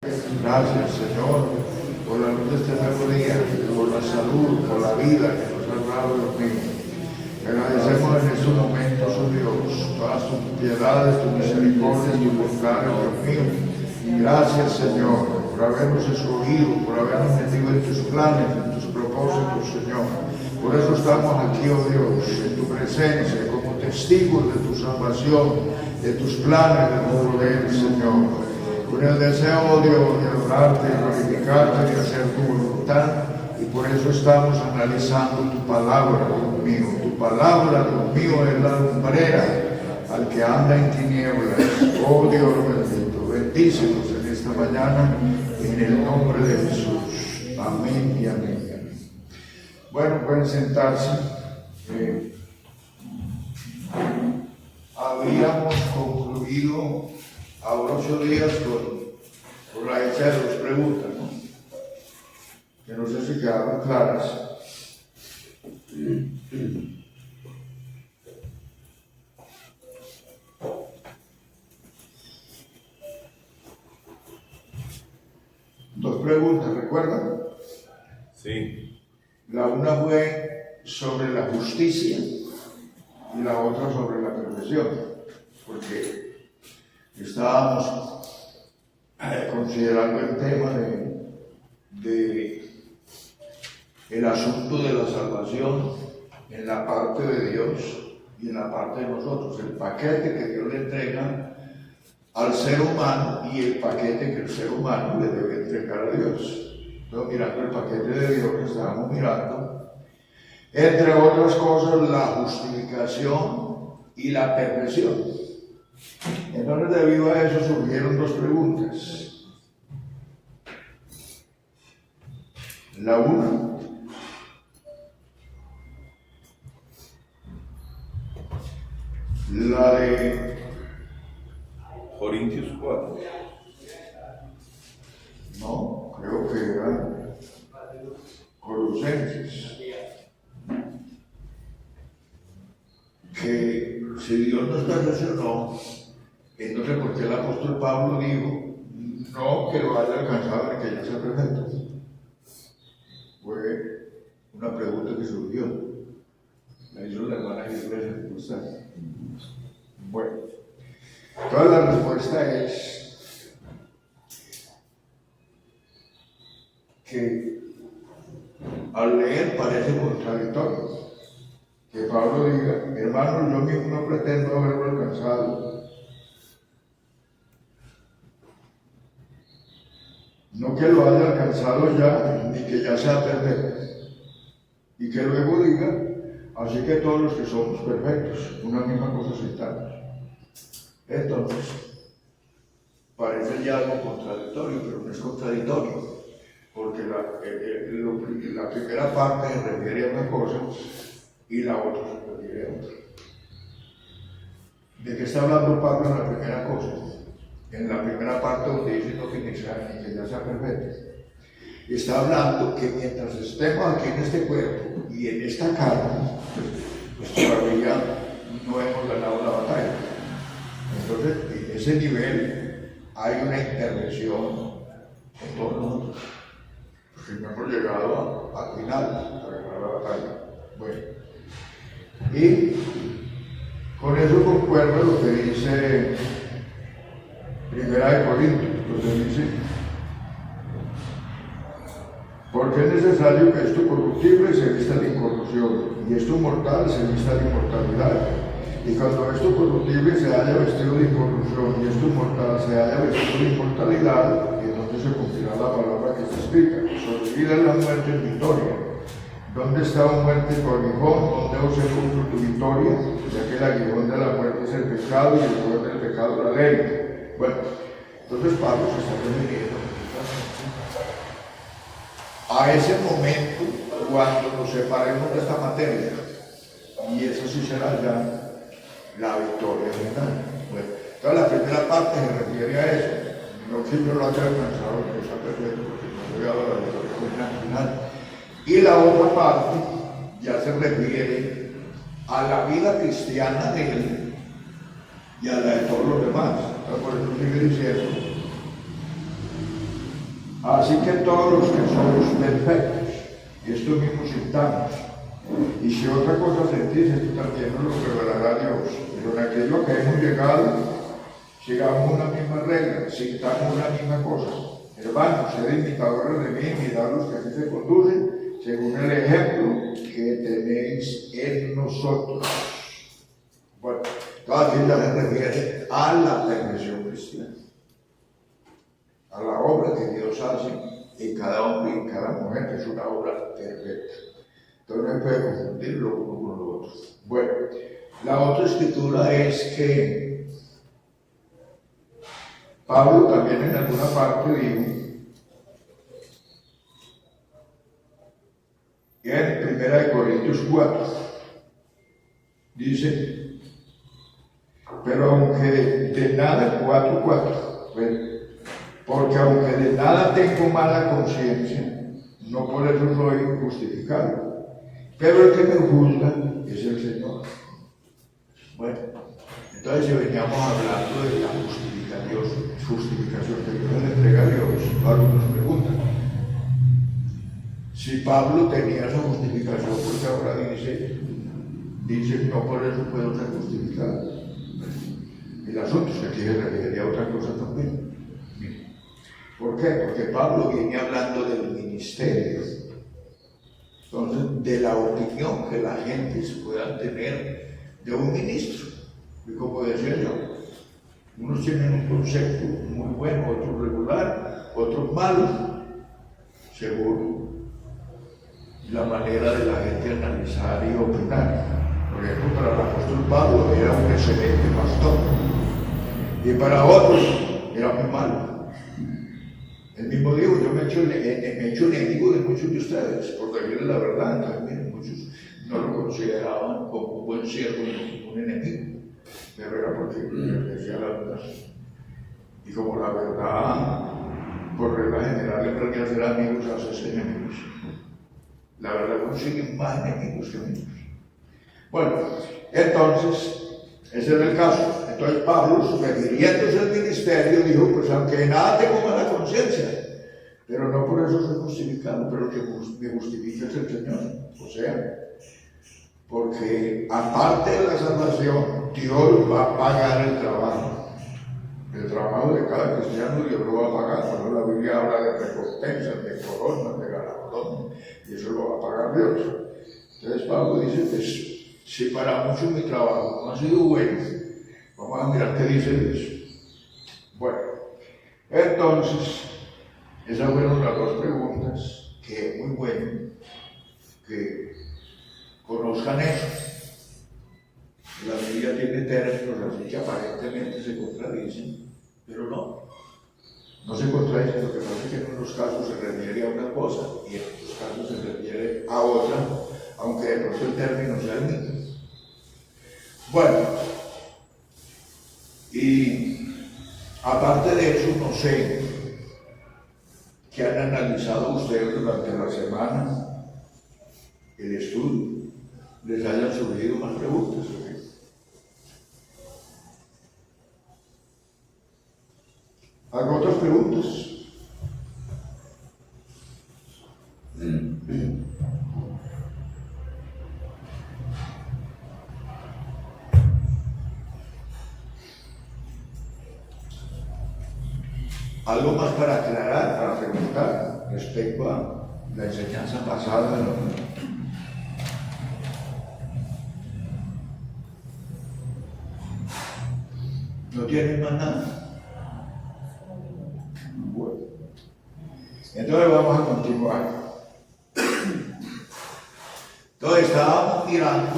Gracias, Señor, por la luz de este nuevo día, por la salud, por la vida que nos ha dado, Dios mío. Te agradecemos en estos momentos, oh Dios, todas tus piedades, tus misericordias, tus bondades, Dios mío. Gracias, Señor, por habernos escogido, por habernos metido en tus planes, en tus propósitos, Señor. Por eso estamos aquí, oh Dios, en tu presencia, como testigos de tu salvación, de tus planes de nuestro poder, Señor. Con el deseo, oh Dios, de adorarte, de glorificarte, de hacer tu voluntad, y por eso estamos analizando tu palabra, Dios mío. Tu palabra, Dios mío, es la lumbrera al que anda en tinieblas. Oh Dios bendito, bendícenos en esta mañana, en el nombre de Jesús. Amén y amén. Bueno, pueden sentarse. Habíamos concluido ahora 8 días con la hecha de 2 preguntas, ¿no? Que no sé si quedaron claras. Dos preguntas, ¿recuerdan? Sí. La una fue sobre la justicia y la otra sobre la perfección, porque estábamos considerando el tema de el asunto de la salvación en la parte de Dios y en la parte de nosotros, el paquete que Dios le entrega al ser humano y el paquete que el ser humano le debe entregar a Dios. Entonces, mirando el paquete de Dios, estábamos mirando, entre otras cosas, la justificación y la perfección. Entonces, debido a eso, surgieron 2 preguntas. La una, la de Corintios 4. no, creo que era Colosenses, que si Dios nos perfeccionó, entonces ¿por qué el apóstol Pablo dijo no que lo haya alcanzado ni que ya sea perfecto? Fue una pregunta que surgió, la hizo la hermana Iglesia. Bueno, toda la respuesta es que al leer parece contradictorio que Pablo diga, hermano, yo mismo no pretendo haberlo alcanzado, no que lo haya alcanzado ya, ni que ya sea perfecto, y que luego diga, así que todos los que somos perfectos, una misma cosa citamos. Entonces, parece ya algo contradictorio, pero no es contradictorio, porque la primera parte se refiere a una cosa y la otra se refiere a otra. ¿De qué está hablando Pablo en la primera cosa? En la primera parte donde dice no que ni que ya sea perfecto. Está hablando que mientras estemos aquí en este cuerpo y en esta carne, pues todavía no hemos ganado la batalla. Entonces, en ese nivel hay una intervención en todos nosotros, porque no hemos llegado al final a ganar la batalla. Bueno, y con eso concuerda lo que dice Primera de Corintios, lo que dice, porque es necesario que esto corruptible se vista de incorrupción y esto mortal se vista de inmortalidad. Y cuando esto corruptible se haya vestido de incorrupción y esto mortal se haya vestido de inmortalidad, entonces se cumplirá la palabra que está escrita: sobrevida la muerte en victoria. ¿Dónde está, oh muerte, tu aguijón? ¿Dónde os sepulcro tu victoria? Ya que el aguijón de la muerte es el pecado y el poder del pecado la ley. Bueno, entonces Pablo se está refiriendo a ese momento cuando nos separemos de esta materia, y eso sí será ya la victoria final. Bueno, entonces la primera parte se refiere a eso, no que yo lo haya alcanzado, que está perfecto, porque no voy a dar la victoria final. Y la otra parte ya se refiere a la vida cristiana de él y a la de todos los demás. Entonces, por eso sigue diciendo Así que todos los que somos perfectos, y esto mismo citamos, y si otra cosa sentís, esto también nos lo revelará Dios, pero en aquello que hemos llegado, sigamos una misma regla, sintamos una misma cosa. Hermanos, sed imitadores de mí, mirad los que así se conducen, según el ejemplo que tenéis en nosotros. Bueno, toda aquí ya se refiere a la perfección cristiana, a la obra que Dios hace en cada hombre y en cada mujer, que es una obra perfecta. Entonces no se puede confundir lo uno con lo otro. Bueno, la otra escritura es que Pablo también en alguna parte dijo, y en 1 Corintios 4, dice, pero aunque de nada, 4:4, bueno, porque aunque de nada tengo mala conciencia, no por eso soy justificado, pero el que me juzga es el Señor. Bueno, entonces si veníamos hablando de la justificación que Dios le entrega a Dios, algunos preguntan, si Pablo tenía esa justificación, porque ahora dice, no por eso puedo ser justificado. El asunto es que aquí se refería a otra cosa también. ¿Por qué? Porque Pablo viene hablando del ministerio. Entonces, de la opinión que la gente se pueda tener de un ministro. Y como decía yo, unos tienen un concepto muy bueno, otros regular, otros malos, según la manera de la gente analizar y opinar. Por ejemplo, para el apóstol Pablo era un excelente pastor, y para otros era muy malo. El mismo dijo, yo me he hecho enemigo de muchos de ustedes, por decirles la verdad. Entonces, miren, muchos no lo consideraban como un buen siervo, sino como un enemigo, pero era porque les decía la verdad. Y como la verdad, por regla general, en realidad ser amigos hace enemigos. La verdad consigue más enemigos que amigos. Bueno, entonces, ese era el caso. Entonces Pablo, refiriéndose al ministerio, dijo, pues aunque de nada tengo mala conciencia, pero no por eso soy justificado, pero que me justifica es el Señor. O sea, porque aparte de la salvación, Dios va a pagar el trabajo. El trabajo de cada cristiano Dios lo va a pagar. Cuando la Biblia habla de recompensas, de coronas, de galardones, y eso lo va a pagar Dios. Entonces Pablo dice, pues, si para muchos mi trabajo no ha sido bueno, vamos a mirar qué dice Dios. Bueno, entonces, esas fueron las dos preguntas, que es muy bueno que conozcan eso. La Biblia tiene términos así que aparentemente se contradicen, pero no se contradicen. Lo que pasa es que en unos casos se refiere a una cosa y en otros casos se refiere a otra, aunque de pronto el término sea el mismo. Bueno, y aparte de eso, no sé qué han analizado ustedes durante la semana, el estudio, les hayan surgido más preguntas. ¿Hago otras preguntas? Algo más para aclarar, para preguntar respecto a la enseñanza pasada. ¿No tienen más nada? Bueno, entonces vamos a continuar. Entonces estábamos mirando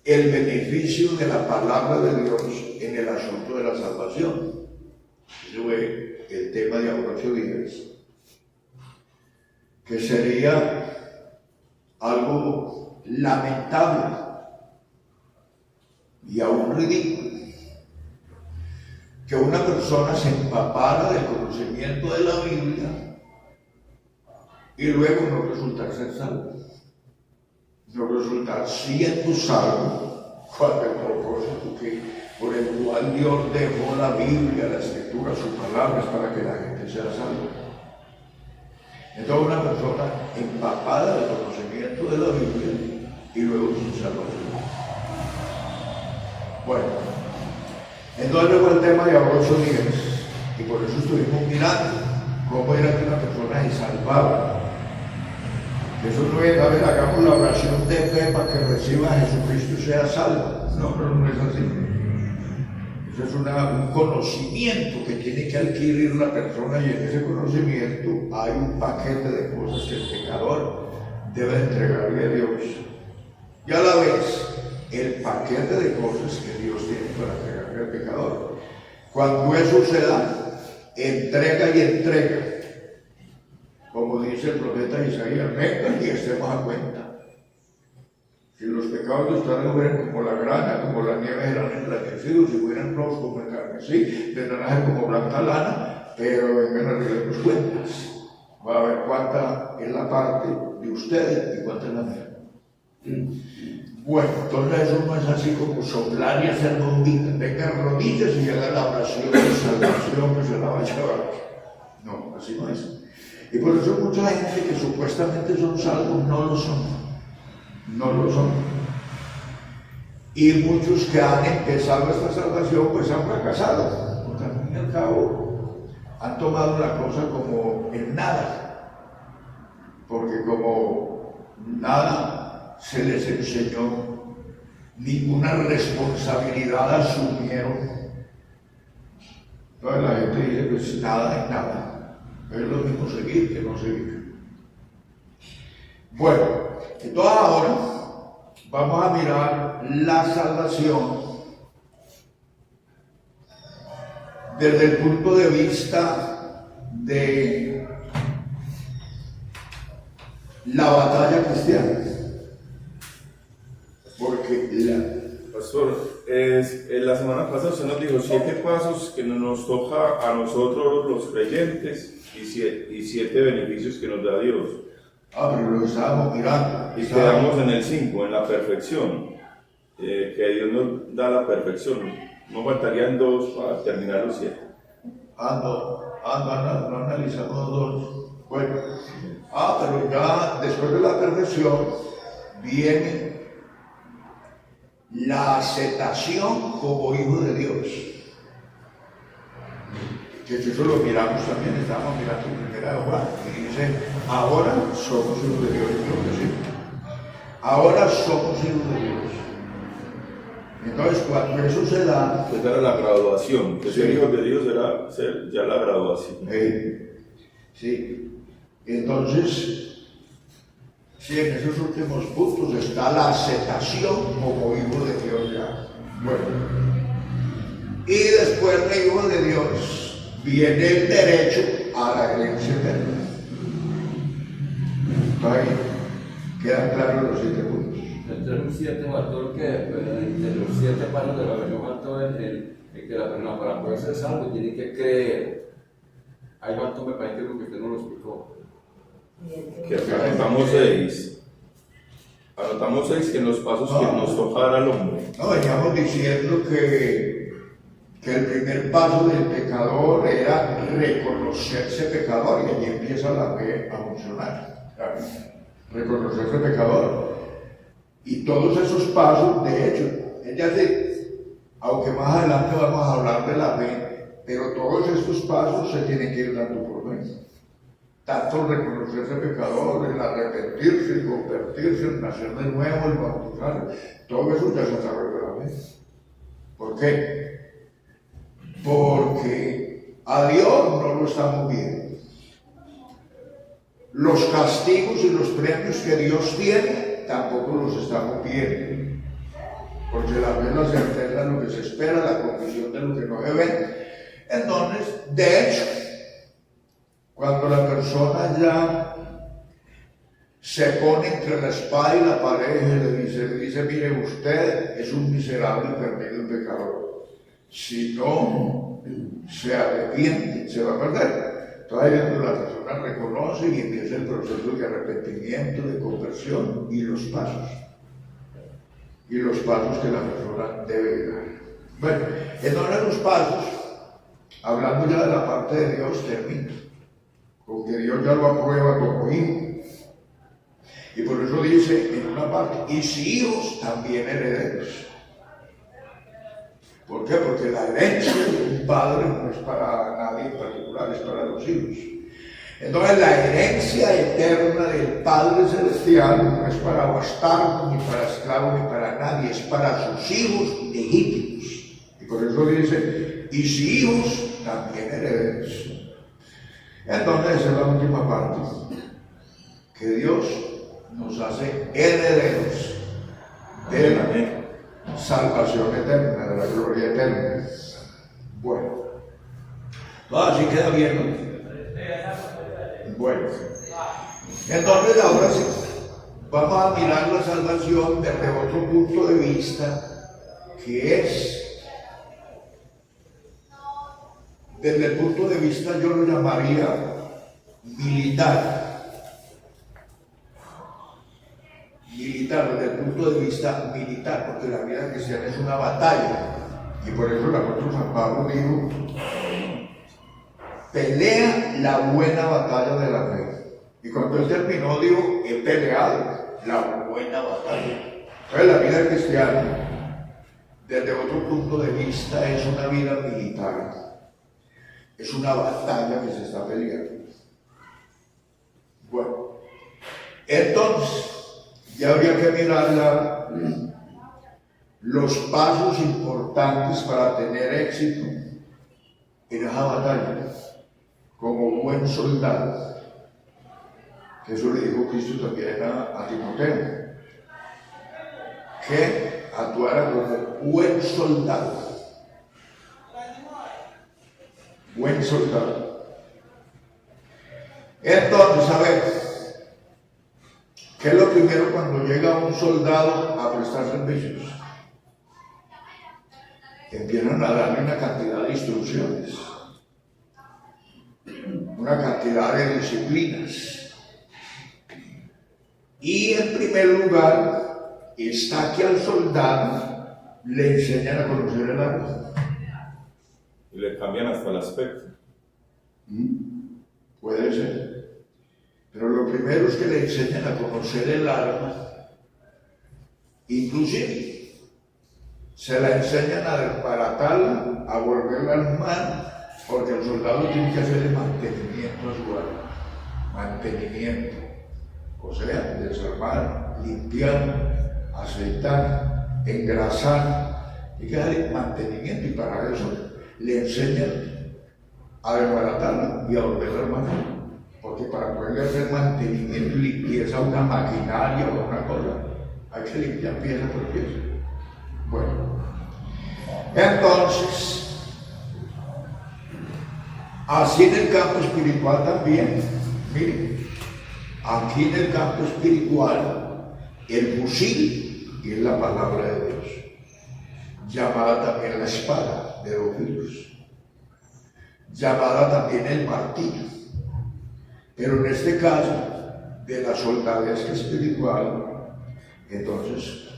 el beneficio de la palabra de Dios en el asunto de la salvación. Ese fue el tema de ahora 8 días, que sería algo lamentable y aún ridículo que una persona se empapara del conocimiento de la Biblia y luego no resultar ser salvo, no resultar siendo salvo, cuando el propósito por el cual cual Dios dejó la Biblia, la Escritura, sus palabras para que la gente sea salva. Entonces una persona empapada del conocimiento de la Biblia y luego sin salvación. Bueno, entonces luego el tema de Abraham 10, y por eso estuvimos mirando cómo era que una persona se salvaba. Eso no es, a ver, hagamos la oración de fe para que reciba a Jesucristo y sea salvo. No, pero no es así. Eso es un conocimiento que tiene que adquirir la persona, y en ese conocimiento hay un paquete de cosas que el pecador debe entregarle a Dios. Y a la vez, el paquete de cosas que Dios tiene para entregarle al pecador. Cuando eso se da, entrega y entrega. Como dice el profeta Isaías, vengan y estemos a cuenta. Si los pecados de ustedes fueran como la grana, como la nieve, eran emblanquecidos, si fueran rojos como el carmesí, tendrán a ser como blanca lana, pero vengan a arreglarnos cuentas. Va a ver cuánta es la parte de ustedes y cuánta es la mía. Bueno, entonces eso no es así como soplar y hacer bombitas. Vengan rodillas y hagan la oración de salvación que se la va a llevar. No, así no es. Y por eso mucha gente que supuestamente son salvos no lo son. No lo son. Y muchos que han empezado esta salvación pues han fracasado. Porque al fin y al cabo han tomado la cosa como en nada. Porque como nada se les enseñó, ninguna responsabilidad asumieron. Entonces la gente dice pues nada en nada. Es lo mismo seguir que no seguir. Bueno, entonces ahora vamos a mirar la salvación desde el punto de vista de la batalla cristiana. Porque Pastor, en la semana pasada usted nos dijo 7 pasos que nos toca a nosotros los creyentes y 7 beneficios que nos da Dios. Pero lo estábamos mirando. Y quedamos en el 5, en la perfección, que Dios nos da la perfección. No faltarían 2 para terminar los 7. No analizamos 2. Bueno, pero ya después de la perfección viene la aceptación como hijo de Dios. Que eso lo miramos también, estamos mirando en primera de Juan, y dice, ahora somos hijos de Dios, creo que sí. Ahora somos hijos de Dios. Entonces, cuando eso se da... Esa era la graduación, que ser hijo de Dios era ser ya la graduación. Sí. Entonces, sí, en esos últimos puntos está la aceptación como hijo de Dios ya. Bueno. Y después de hijo de Dios viene el derecho a la herencia eterna. Ahí quedan claros los 7 puntos. Entre los 7 faltó el que, entre los 7 pasos de la versión faltó el que la persona para poder ser salvo tiene que creer. Ahí faltó, me parece que usted no lo explicó. Que anotamos 6. Anotamos 6 que en los pasos que nos tocara al hombre. No, veníamos diciendo que el primer paso del pecador era reconocerse pecador, y allí empieza la fe a funcionar. Reconocerse pecador. Y todos esos pasos, de hecho, ella dice, aunque más adelante vamos a hablar de la fe, pero todos estos pasos se tienen que ir dando por medio. Tanto el reconocerse pecador, el arrepentirse, el convertirse, el nacer de nuevo, el bautizar, todo eso ya se desarrolla de la fe. ¿Por qué? Porque a Dios no lo estamos viendo. Los castigos y los premios que Dios tiene tampoco los estamos viendo. Porque la fe es la certeza de lo que se espera, la convicción de lo que no se ve. Entonces, de hecho, cuando la persona ya se pone entre la espada y la pared y le dice, mire, usted es un miserable perdido en pecador. Si no se arrepiente, se va a perder. Entonces la persona reconoce y empieza el proceso de arrepentimiento, de conversión y los pasos. Y los pasos que la persona debe dar. Bueno, entonces los pasos, hablando ya de la parte de Dios, termina, porque Dios ya lo aprueba como hijo. Y por eso dice en una parte, y si hijos, también herederos. ¿Por qué? Porque la herencia de un padre no es para nadie en particular, es para los hijos. Entonces la herencia eterna del Padre Celestial no es para bastardo, ni para esclavo, ni para nadie, es para sus hijos legítimos. Y por eso dice, y si hijos, también herederos. Entonces esa es la última parte, que Dios nos hace herederos de la salvación eterna, de la gloria eterna. Bueno, todo así queda bien, ¿no? Bueno, entonces ahora sí, vamos a mirar la salvación desde otro punto de vista, que es, desde el punto de vista, yo lo llamaría militar. Militar, desde el punto de vista militar, porque la vida cristiana es una batalla, y por eso el apóstol San Pablo dijo, pelea la buena batalla de la fe. Y cuando él terminó, dijo, he peleado la buena batalla. Entonces la vida cristiana, desde otro punto de vista, es una vida militar. Es una batalla que se está peleando. Bueno, entonces, ya habría que mirar los pasos importantes para tener éxito en esa batalla, como buen soldado. Eso le dijo Cristo también a Timoteo, que actuara como buen soldado. Buen soldado. Entonces, a ver, ¿qué es lo primero cuando llega un soldado a prestar servicios? Empiezan a darle una cantidad de instrucciones, una cantidad de disciplinas. Y en primer lugar está que al soldado le enseñan a conocer el arma. Y le cambian hasta el aspecto. Puede ser. Pero lo primero es que le enseñan a conocer el arma. Inclusive se la enseñan a desbaratarla, a volverla a armar, porque el soldado tiene que hacer el mantenimiento a su arma. Mantenimiento. O sea, desarmar, limpiar, aceitar, engrasar. Hay que darle mantenimiento y para eso le enseñan a desbaratarla y a volverla a armar. Porque para poderle hacer mantenimiento y limpieza a una maquinaria o a una cosa, hay que limpiar pieza por pieza. Bueno, entonces, así en el campo espiritual también, miren, aquí en el campo espiritual, el fusil es la palabra de Dios, llamada también la espada de dos filos, llamada también el martillo. Pero en este caso, de la soldadesca espiritual, entonces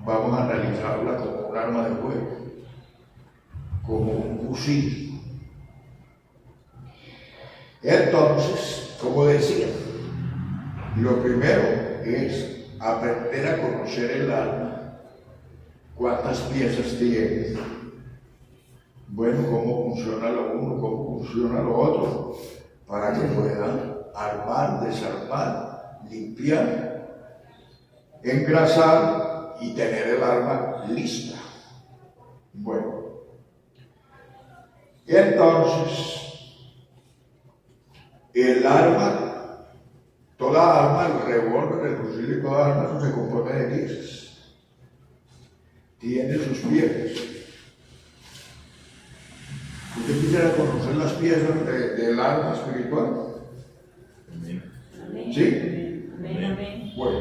vamos a analizarla como un arma de fuego, como un fusil. Entonces, como decía, lo primero es aprender a conocer el arma, cuántas piezas tiene, bueno, cómo funciona lo uno, cómo funciona lo otro, para que puedan armar, desarmar, limpiar, engrasar y tener el arma lista. Bueno, entonces, el arma, toda arma, el revólver, el fusil y toda arma, eso se compone de piezas. Tiene sus piezas. ¿Usted quisiera conocer las piezas del arma espiritual? ¿Sí? Bueno.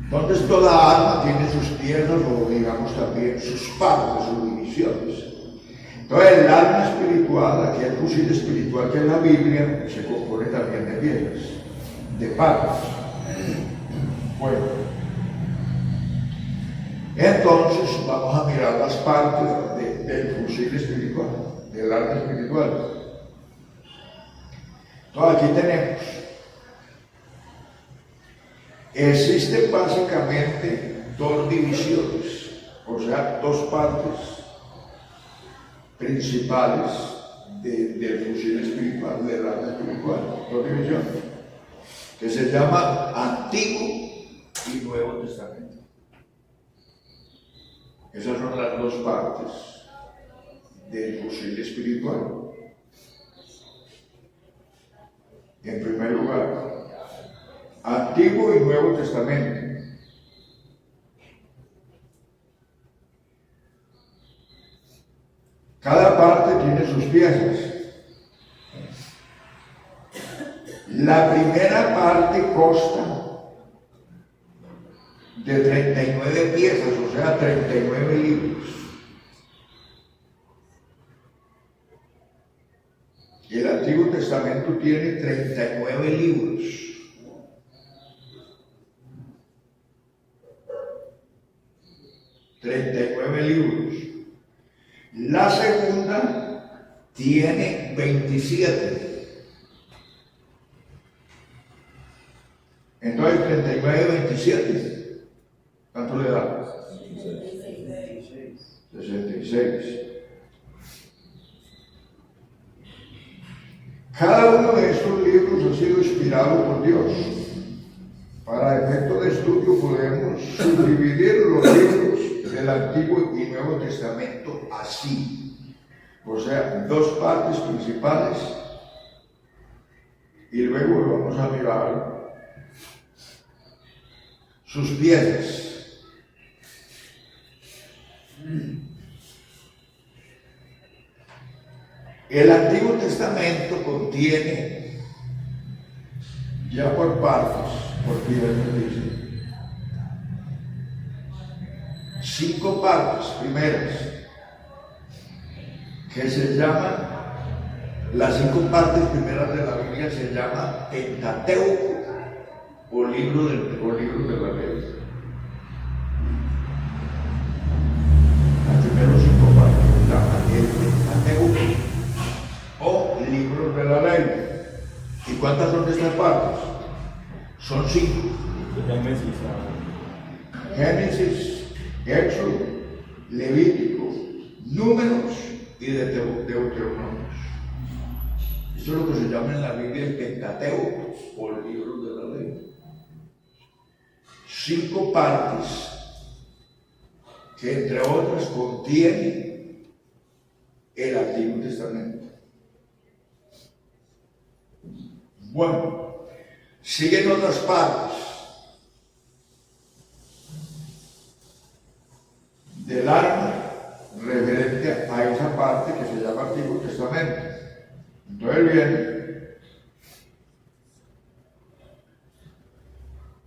Entonces toda arma tiene sus piezas o digamos también sus partes, sus divisiones. Entonces el arma espiritual, aquí el fusil espiritual que es la Biblia, se compone también de piezas, de partes. Bueno. Entonces vamos a mirar las partes del fusil espiritual, del arma espiritual. Entonces aquí tenemos, existen básicamente dos divisiones, o sea, dos partes principales del fusil espiritual, del arma espiritual, dos divisiones, que se llama Antiguo y Nuevo Testamento. Esas son las dos partes del fusil espiritual. En primer lugar, Antiguo y Nuevo Testamento. Cada parte tiene sus piezas. La primera parte consta de 39 piezas, o sea, 39 libros. El Antiguo Testamento tiene 39 libros. La segunda tiene 27. Entonces 39, 27. ¿Cuánto le da? 66. Cada uno de estos libros ha sido inspirado por Dios. Para efecto de estudio podemos subdividir los libros del Antiguo y Nuevo Testamento así. O sea, dos partes principales. Y luego vamos a mirar sus piezas. El Antiguo Testamento contiene, ya por partes, por piezas, dice, 5 partes primeras, que se llaman, las 5 partes primeras de la Biblia se llama Pentateuco, o libro de la ley. Las primeras 5 partes se llaman el Pentateuco, o libros de la ley. ¿Y cuántas son estas partes? Son 5. Génesis, Éxodo, Levítico, Números y Deuteronomio. Eso es lo que se llama en la Biblia el Pentateuco, o libros de la ley. 5 partes que entre otras contienen el Antiguo Testamento. Bueno, siguen otras partes del arma referente a esa parte que se llama Antiguo Testamento. Entonces viene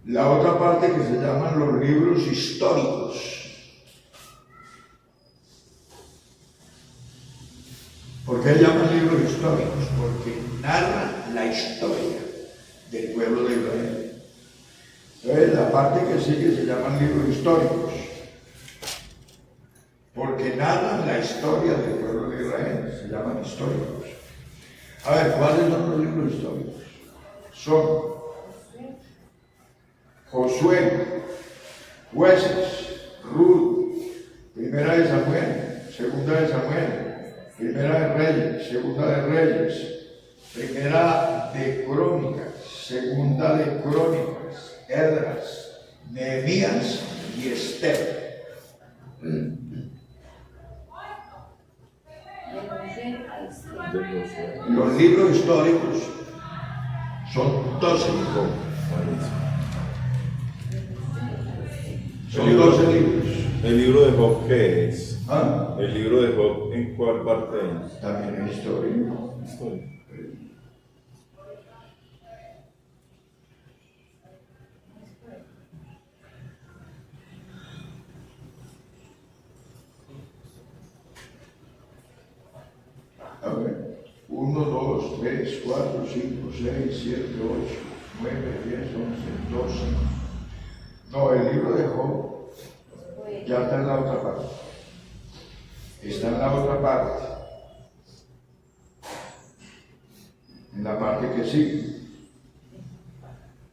la otra parte que se llaman los libros históricos. ¿Por qué llaman libros históricos? Porque narran la historia del pueblo de Israel. Entonces, la parte que sigue se llaman libros históricos, porque narran la historia del pueblo de Israel, se llaman históricos. A ver, ¿cuáles son los libros históricos? Son Josué, Jueces, Ruth, Primera de Samuel, Segunda de Samuel, Primera de Reyes, Segunda de Reyes, Primera de Crónicas, Segunda de Crónicas, Esdras, Nehemías y Esther. Los libros históricos son 12 libros. Son 12 libros. ¿El libro de Job qué es? ¿Ah? ¿El libro de Job en cuál parte es? También es historia. A ver, 1, 2, 3, 4, 5, 6, 7, 8, 9, 10, 11, 12. No, el libro de Job ya está en la otra parte. Está en la otra parte. En la parte que sigue.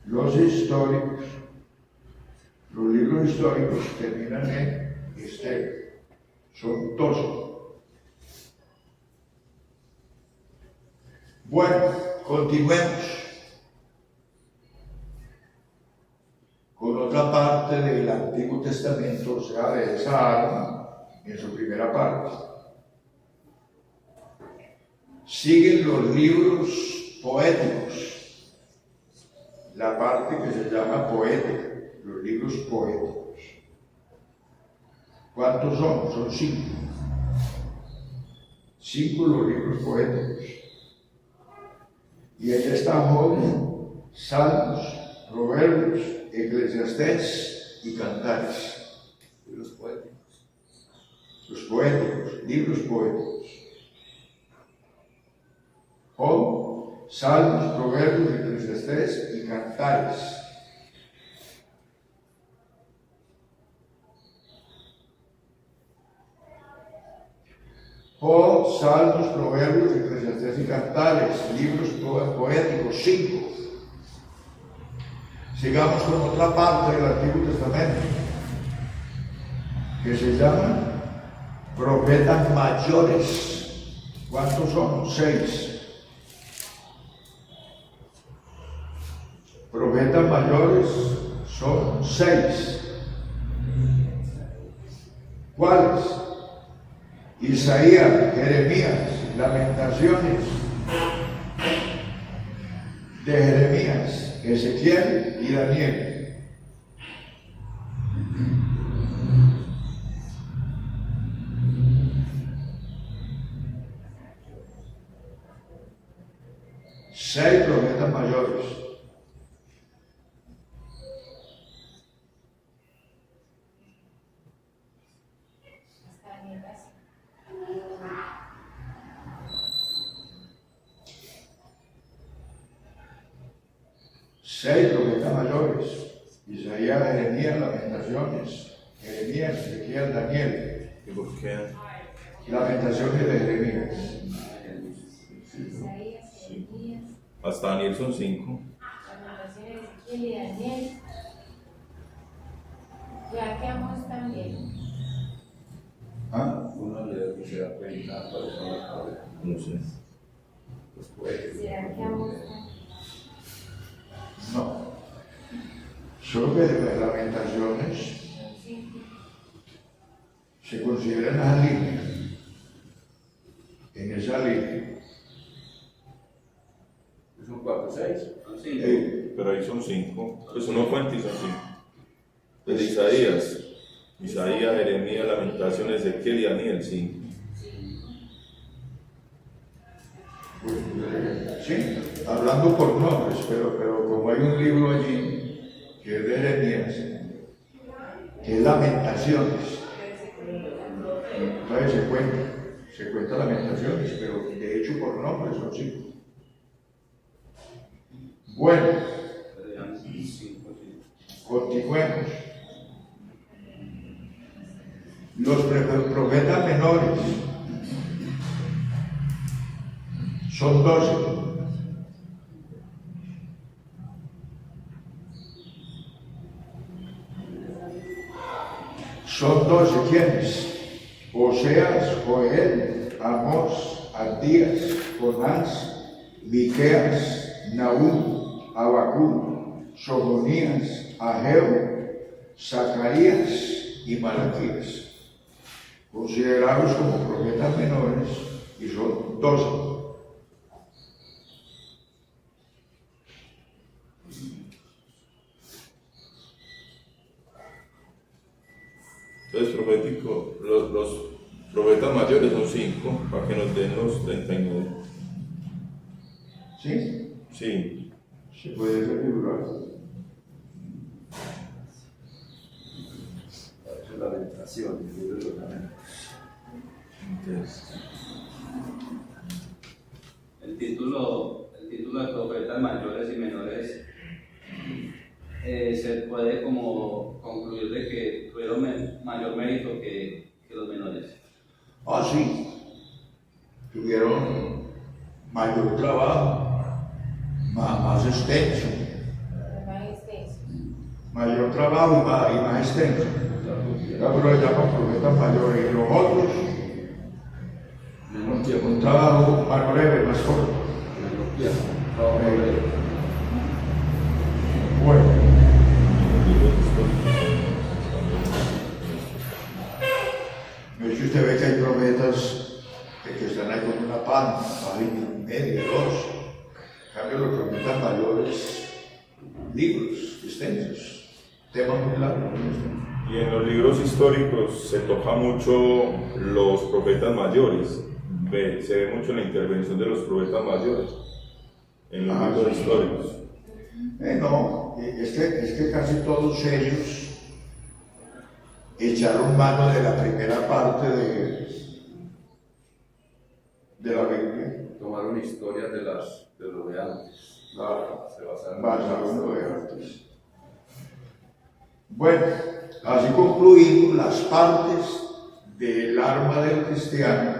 Los históricos, los libros históricos terminan en Esther. Son 12. Bueno, continuemos con otra parte del Antiguo Testamento, o sea, de esa arma, en su primera parte. Siguen los libros poéticos, la parte que se llama poética, los libros poéticos. ¿Cuántos son? Son 5. 5 los libros poéticos. Y ahí está Job, Salmos, Proverbios, Eclesiastés y Cantares. Libros poéticos. Los poéticos, libros poéticos. Job, Salmos, Proverbios, Eclesiastés y Cantares. Job, Salmos, Proverbios, Eclesiastés y Cantares, libros poéticos, 5. Sigamos con otra parte del Antiguo Testamento, que se llaman profetas mayores. ¿Cuántos son? 6. Profetas mayores son 6. ¿Cuáles? Isaías, Jeremías, Lamentaciones de Jeremías, Ezequiel y Daniel. Seis profetas mayores. Seis profetas mayores: Isaías, Jeremías, Lamentaciones, Jeremías, Ezequiel, Daniel. ¿Y por qué? Lamentaciones de Jeremías. Isaías, Jeremías, Hasta Daniel son 5. Lamentaciones de Ezequiel y Daniel. Ya que Amós también. ¿Ah? Uno le quisiera preguntar cuáles son las cosas. No sé. Los poéticos. ¿Será que Amós también? No. Solo que las Lamentaciones se consideran esa línea. En esa línea. ¿Son 4, 6? Son 5. Pero ahí son 5. Pues uno cuenta y son 5. De Isaías, Jeremías, Lamentaciones, Ezequiel y Daniel, 5. Sí, hablando por nombres, pero como hay un libro allí que es de Jeremías, que es Lamentaciones, entonces se cuenta Lamentaciones, pero de hecho por nombres son 5. Bueno, continuemos. Los profetas menores son 12. Son 12, ¿quiénes? Oseas, Joel, Amós, Abdías, Jonás, Miqueas, Nahum, Habacuc, Sofonías, Ageo, Zacarías y Malaquías, considerados como profetas menores, y son 12. Entonces, los profetas mayores son 5, para que nos den los 39. ¿Sí? Sí. Se puede ser figurar. Eso es Lamentaciones, el libro de los Lamentos. Entonces, El título de profetas mayores y menores se puede como concluir de que tuvieron mayor mérito sí, tuvieron mayor trabajo, más extenso, mayor trabajo y más extenso. Pero lo llaman profetas mayores, y los otros un trabajo más breve, más corto. Bueno, si usted ve que hay profetas que están ahí con una página y media, dos. En cambio, los profetas mayores, libros extensos, temas muy largos. Y en los libros históricos se toca mucho los profetas mayores. Se ve mucho la intervención de los profetas mayores en los libros históricos. No, es que casi todos ellos echaron mano de la primera parte de la Biblia. Tomaron historias de lo de antes. Claro, Se basaron basaron en lo de antes. Bueno, así concluimos las partes del arma del cristiano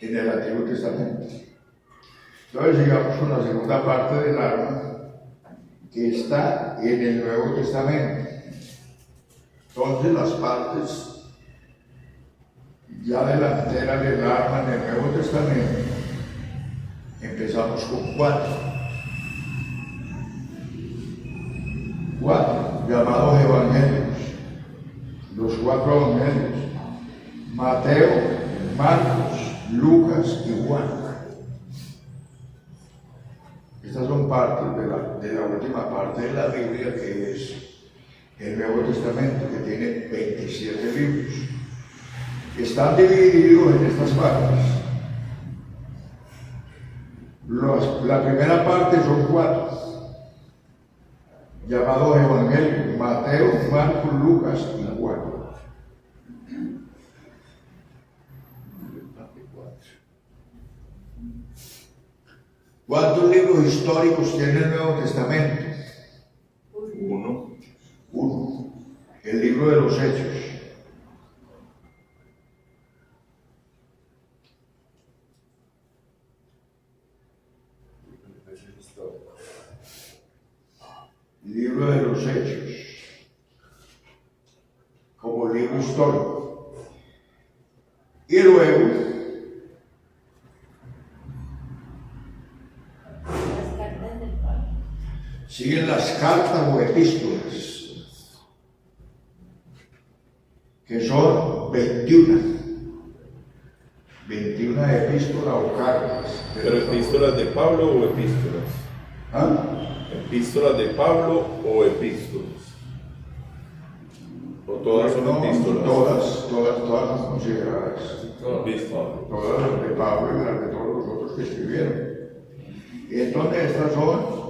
en el Antiguo Testamento. Entonces llegamos con la segunda parte del arma que está en el Nuevo Testamento. Entonces las partes ya delanteras del arma en el Nuevo Testamento, empezamos con 4 llamados evangelios, los 4 evangelios: Mateo, Marcos, Lucas y Juan. Estas son partes de la última parte de la Biblia, que es el Nuevo Testamento, que tiene 27 libros. Están divididos en estas partes. La primera parte son 4 llamados evangelios: Mateo, Marcos, Lucas y Juan. ¿Cuántos libros históricos tiene el Nuevo Testamento? 1. El libro de los Hechos. Libro de los Hechos, como libro histórico. Y luego siguen las cartas o epístolas, que son 21 epístolas o cartas. ¿Pero epístolas de Pablo o epístolas? ¿Ah? ¿Epístolas de Pablo o epístolas? ¿O todas son epístolas? Todas son consideradas. Epístolas. Todas las de Pablo y las de todos los otros que escribieron. Y entonces estas son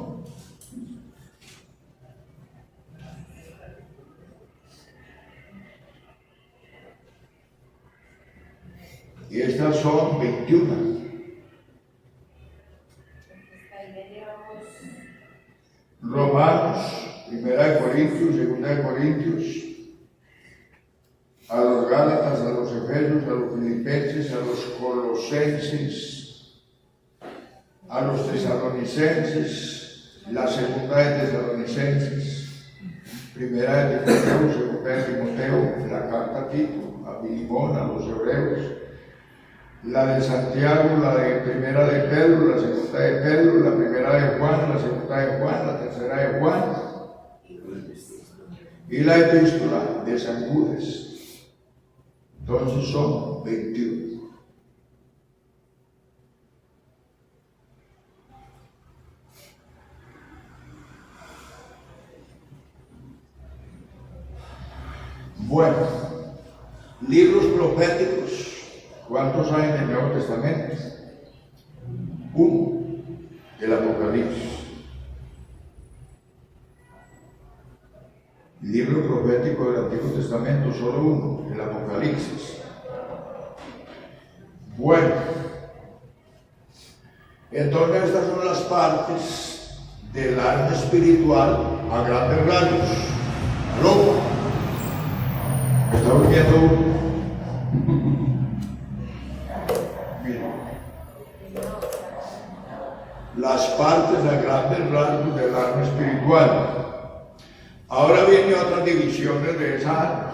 y estas son 21. Romanos, 1 de Corintios, 2 de Corintios, a los Gálatas, a los Efesios, a los Filipenses, a los Colosenses, a los Tesalonicenses, la segunda de Tesalonicenses, primera de Timoteo, segunda de Timoteo, la carta a Tito, a Filemón, a los Hebreos, la de Santiago, la de primera de Pedro, la segunda de Pedro, la primera de Juan, la segunda de Juan, la tercera de Juan y la epístola de San Judas. Entonces son 21. Bueno, libros proféticos. ¿Cuántos hay en el Nuevo Testamento? 1, el Apocalipsis. Libro profético del Antiguo Testamento, solo 1, el Apocalipsis. Bueno, entonces estas son las partes del arma espiritual a grandes rasgos. ¿Aló? ¿Me está durmiendo uno? Miren, las partes a grandes rasgos del alma espiritual. Ahora viene otras divisiones de esa alma,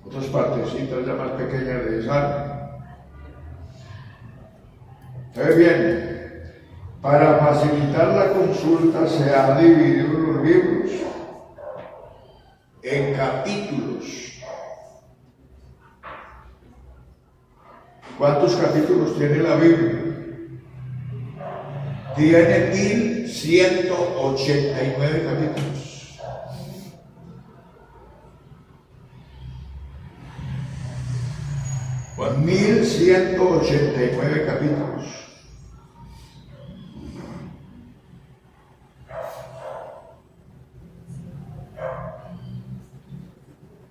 otras partecitas ya más pequeñas de esa alma. Entonces viene, para facilitar la consulta se han dividido los libros en capítulos. ¿Cuántos capítulos tiene la Biblia? Tiene 1189 capítulos. ¿Cuánto? 1189 capítulos.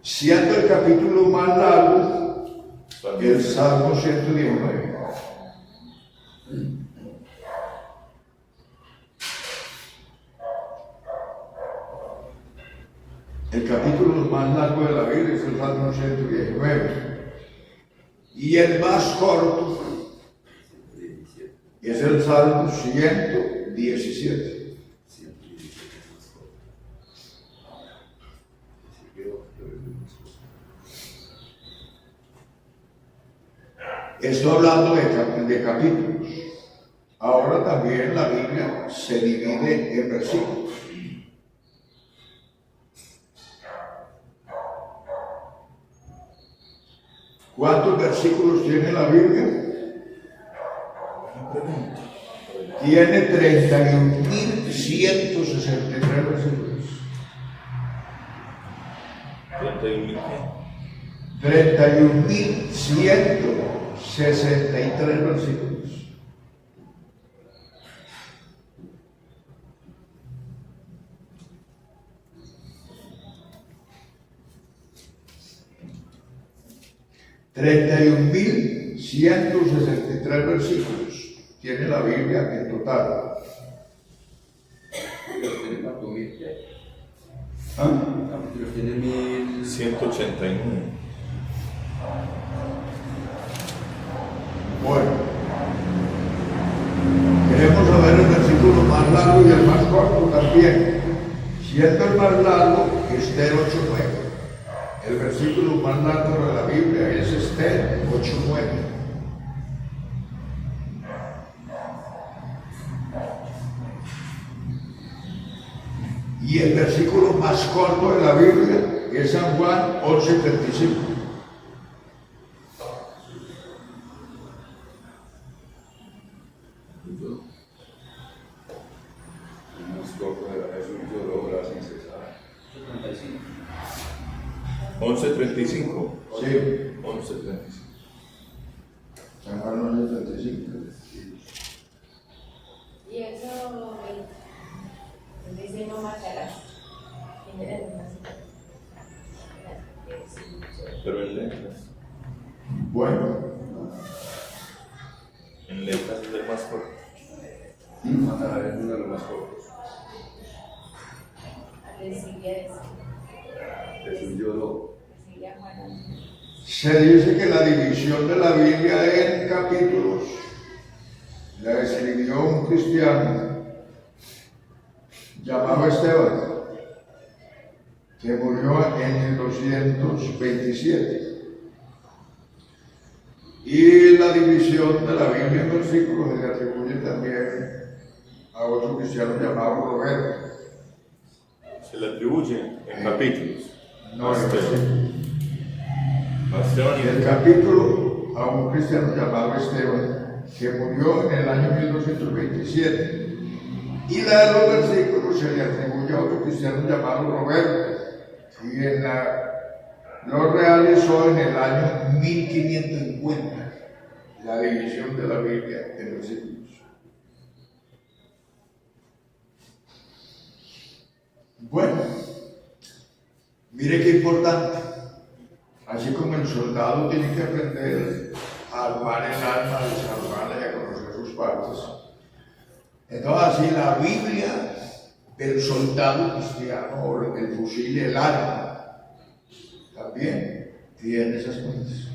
Siendo el capítulo más largo el Salmo 119. El capítulo más largo de la Biblia es el Salmo 119. Y el más corto es el Salmo 117. Estoy hablando de capítulos. Ahora también la Biblia se divide en versículos. ¿Cuántos versículos tiene la Biblia? Tiene 31.163 versículos. 31.163 versículos. $31.163 versículos tiene la Biblia en total. ¿Tiene cuánto? ¿1000 qué? ¿Ah? Capítulos tiene 1000. 189. Bueno, queremos saber el versículo más largo y el más corto también. Siendo el más largo, Esther 8:9. El versículo más largo de la Biblia es Esther 8:9. Y el versículo más corto de la Biblia es San Juan 11:35. Más corto de la Jesús lloró sin cesar. 11:35. Sí, 11:35. San Juan 11:35. Y eso dice no matarás. Pero en letras. Bueno, En letras es el más corto. Matar es uno de los más cortos. Jesús lloró. se dice que la división de la Biblia en capítulos la escribió un cristiano llamado Esteban, que murió en el 227. Y la división de la Biblia en versículos se le atribuye también a otro cristiano llamado Roberto. Se le atribuye en capítulos. No, en Esteban. versículos. A Esteban Y el capítulo a un cristiano llamado Esteban, que murió en el año 1227. Y la de los versículos se le atribuye a otro cristiano llamado Roberto, quien lo realizó en el año 1550, la división de la Biblia en versículos. Bueno, mire qué importante. Así como el soldado tiene que aprender a armar el alma, a desarmarla y a conocer sus partes. Entonces, así la Biblia del soldado cristiano, o el fusil, el arma, también tiene esas cosas.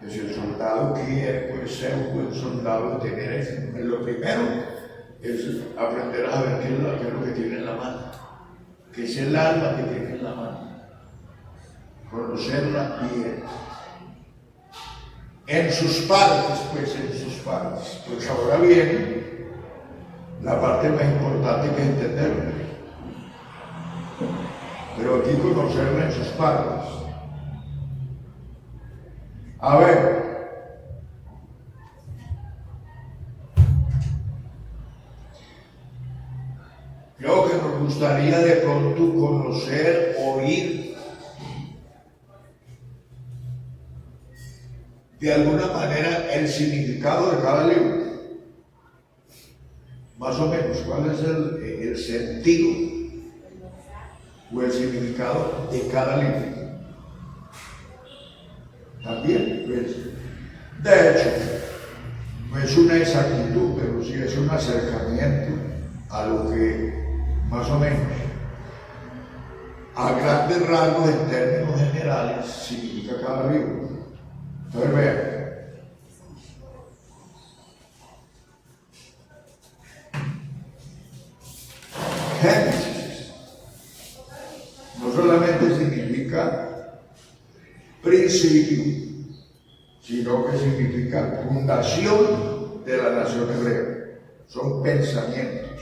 que si el soldado quiere pues, ser un buen soldado, tener eso. Lo primero es aprender a ver qué es lo que tiene en la mano, que es el alma que tiene en la mano, conocerla bien. En sus partes, pues en sus partes. Pues ahora viene la parte más importante que es entenderla. Pero aquí conocerla en sus partes. A ver. Creo que nos gustaría de pronto conocer, oír de alguna manera el significado de cada libro. Más o menos, ¿cuál es el sentido o el significado de cada libro? También, pues, de hecho, no es una exactitud, pero sí es un acercamiento a lo que, más o menos, a grandes rasgos, en términos generales, significa cada libro. Entonces, vean. Génesis no solamente significa principio, sino que significa fundación de la nación hebrea. Son pensamientos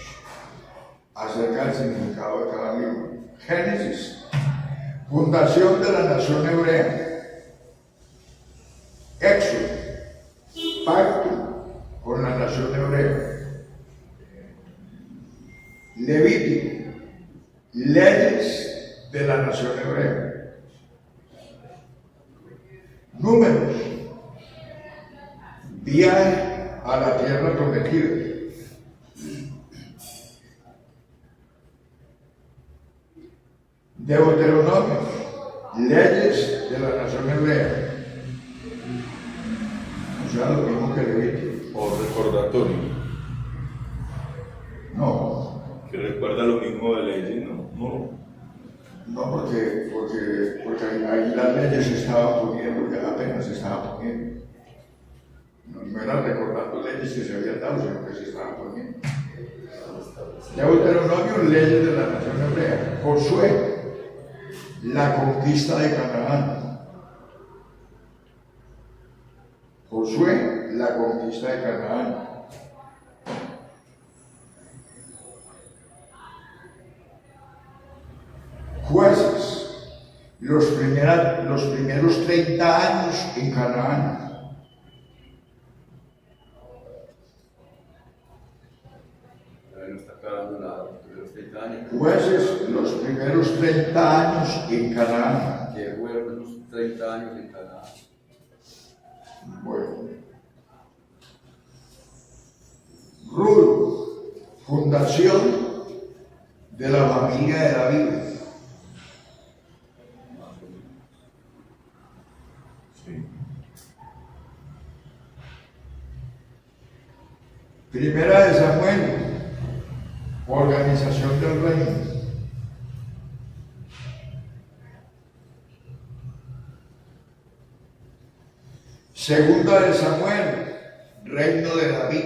acerca del significado de cada libro. Génesis, fundación de la nación hebrea. Éxodo, pacto con la nación hebrea. Levítico, leyes de la nación hebrea. Números, viaje a la tierra prometida. Deuteronomio, leyes de la nación hebrea. O sea, lo mismo que Levítico. O recordatorio. No. Que recuerda lo mismo de leyes, ¿no? No, porque ahí las leyes se estaban poniendo, que apenas se estaban poniendo. No eran recordando leyes que se habían dado, sino que se estaban poniendo. Deuteronomio, leyes de la nación hebrea. Josué, la conquista de Canaán. Josué, la conquista de Canaán. Jueces, los primeros 30 años en Canaán. No está aclarando nada, los 30 años. Jueces, los primeros 30 años en Canaán. Que fueron unos 30 años en Canadá. Bueno. Ruth, fundación de la familia de David. Sí. Primera de Samuel, organización del reino. Segunda de Samuel, reino de David.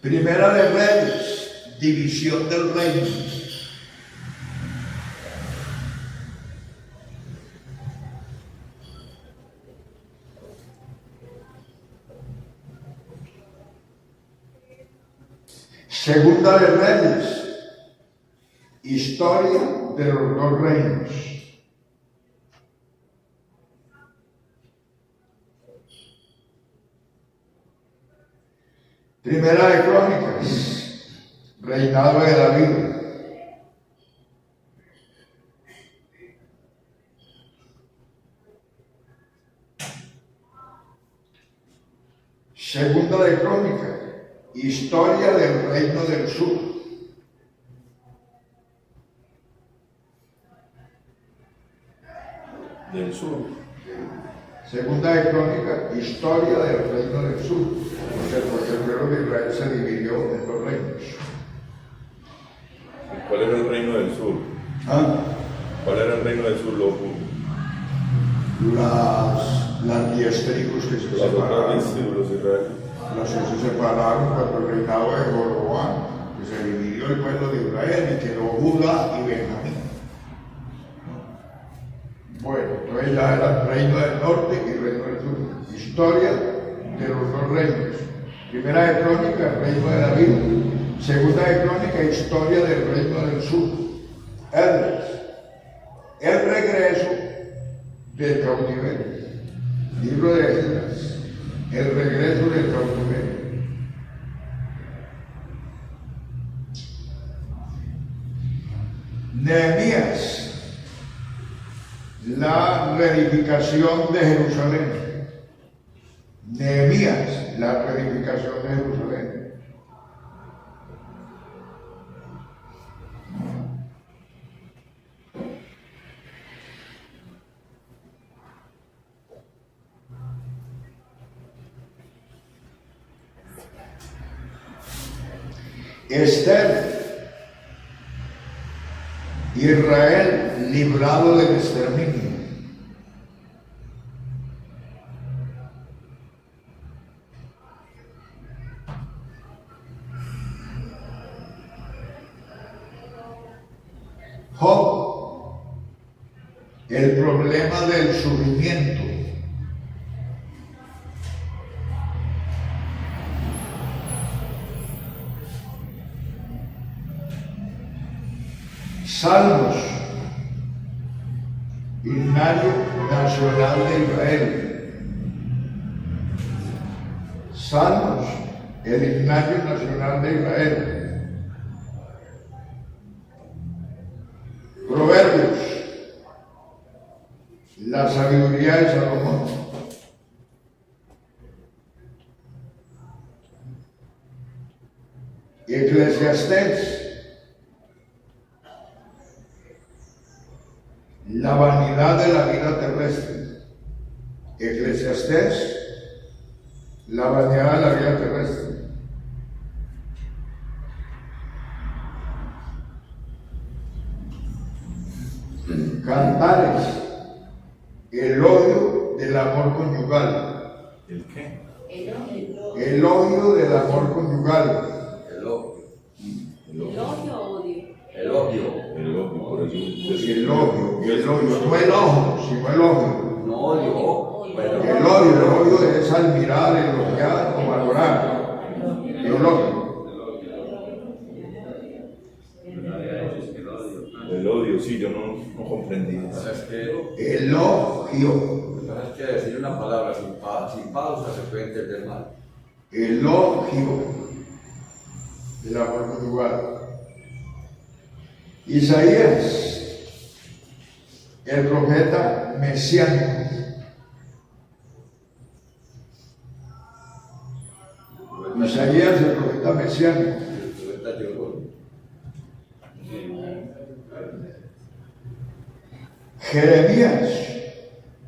Primera de Reyes, división del reino. Segunda de Reyes, historia de los dos reinos. Primera de Crónicas, reinado de David. Segunda de Crónicas, historia del reino del sur. Del sur. Segunda de Crónicas, historia del reino del sur. O sea, porque el pueblo de Israel se dividió en dos reinos. ¿Y cuál era el reino del sur? ¿Ah? ¿Cuál era el reino del sur, loco? Las 10 tribus que se Las otras separaron. 10 tribus de Israel. Las que se separaron cuando el reinado de Jeroboam, que se dividió el pueblo de Israel y quedó Judá y Benjamín. Bueno, entonces ya era reino del norte y reino del sur. Historia de los dos reinos. Primera de Crónica, reino de David. Segunda de Crónica, historia del reino del sur. Esdras. El regreso del cautiverio. Libro de Esdras. El regreso del cautiverio. Nehemías. La reedificación de Jerusalén. Nehemías, la reedificación de Jerusalén. Esther, Israel librado del exterminio. Job, el problema del sufrimiento. Salmos, himnario nacional de Israel. Salmos, el himnario nacional de Israel. Proverbios, la sabiduría de Salomón. Eclesiastés, la vanidad de la vida terrestre. Eclesiastés, la vanidad de la vida terrestre. Cantares, el odio del amor conyugal. ¿El qué? El odio del amor conyugal. Elogio. ¿Elogio o odio? Elogio. El odio, por eso. El odio, no el ojo, sino el odio. No odio. Pero El odio es admirar, elogiar o valorar. El odio. El odio, sí, yo no comprendí eso. es que Elogio. es que decir una palabra sin pausa se puede entender mal. Elogio del amor conyugal. Isaías, el profeta mesiánico. Isaías, el profeta mesiánico. Jeremías,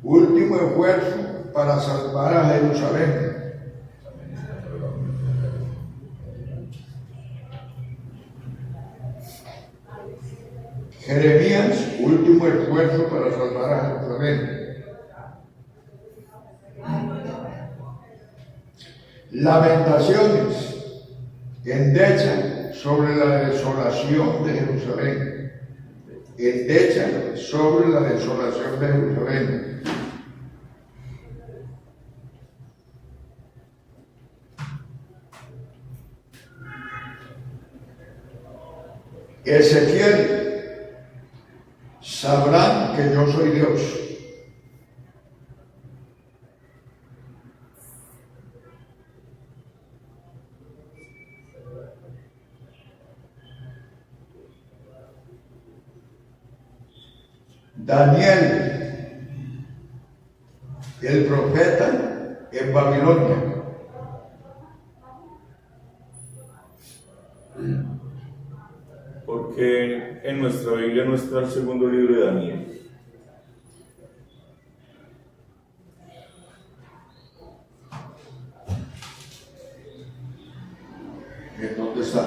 último esfuerzo para salvar a Jerusalén. Jeremías, último esfuerzo para salvar a Jerusalén. Lamentaciones, endecha sobre la desolación de Jerusalén. Endecha sobre la desolación de Jerusalén. Ezequiel, sabrán que yo soy Dios. Daniel, el profeta en Babilonia. Porque en nuestra Biblia no está el segundo libro de Daniel. ¿En dónde está?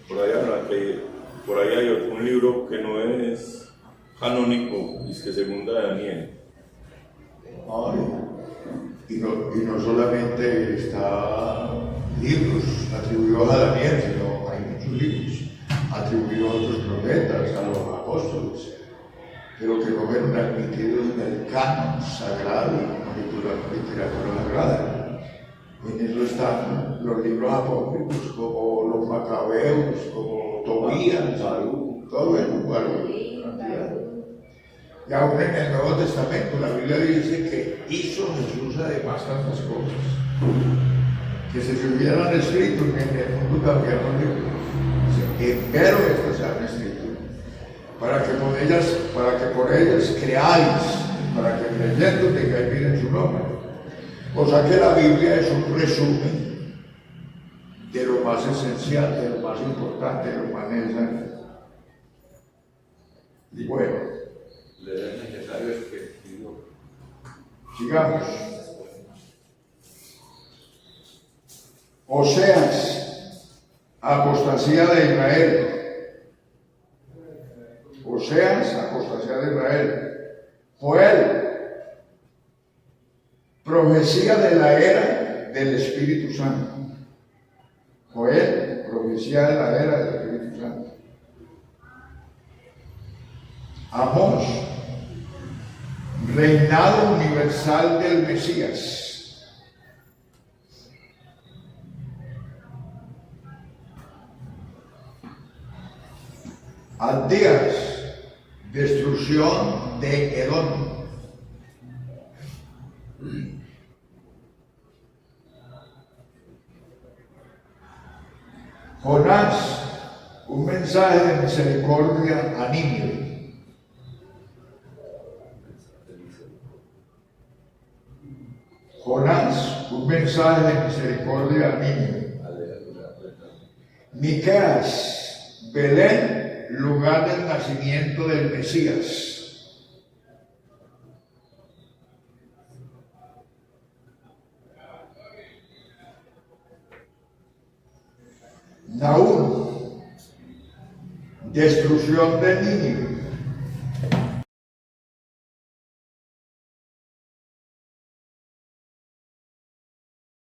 Por ahí hay un libro que no es canónico, es que Segunda de Daniel. Ay, y no solamente está libros atribuidos a Daniel, sino hay muchos libros atribuidos a otros profetas, a los apóstoles, pero que no fueron admitidos en el canon sagrado, literatura sagrada. En eso están los libros apócrifos, como los Macabeos, como Tobías, todo eso, y aún en el Nuevo Testamento la Biblia dice que hizo Jesús además tantas cosas que si se hubieran escrito en el mundo cambiaron los libros. Pero estas se han escrito para que por ellas creáis, para que creyendo tengáis vida en su nombre. O sea que la Biblia es un resumen de lo más esencial, de lo más importante, de lo más necesario. Y bueno, es necesario es que sigamos. Oseas, apostasía de Israel. Oseas, apostasía de Israel. Joel, profecía de la era del Espíritu Santo. Joel, profecía de la era del Espíritu Santo. Amós, reinado universal del Mesías. Abdías, destrucción de Edom. Jonás, un mensaje de misericordia a Nínive. Jonás, un mensaje de misericordia a Nínive. Miqueas, Belén, lugar del nacimiento del Mesías. Nahum, destrucción de Nínive.